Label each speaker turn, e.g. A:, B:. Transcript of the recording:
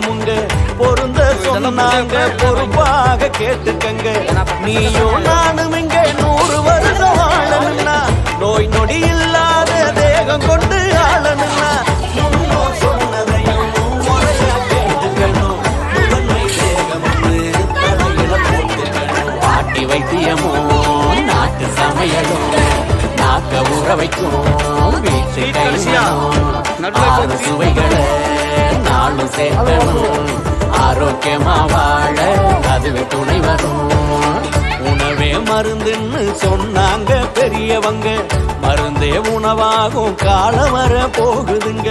A: வைத்தியமுங்க பொருந்த சொன்னாங்க பொறுப்பாக கேட்டுக்கங்க. நீயும் நானும் இங்க 100 வருஷம் வாழணும்னா நோய் நொடி இல்லாத தேகம் கொண்டு ஆளணும்னா முன்னோர் சொன்னதையும் முறையா கேட்டுக்கணும். முதன்மை தேகம் தலையில போட்டுக்கணும். பாட்டி வைத்தியமோ நாட்டு சமையலும் நாக்க ஊற வைக்கும் வீட்டு கையும் சுவைகளை நாளும் சேர்க்கணும். ஆரோக்கியமா வாழ அதுவே துணை வரும். உணவே மருந்துன்னு சொன்னாங்க பெரியவங்க, மருந்தே உணவாகும் காலம் வர போகுதுங்க.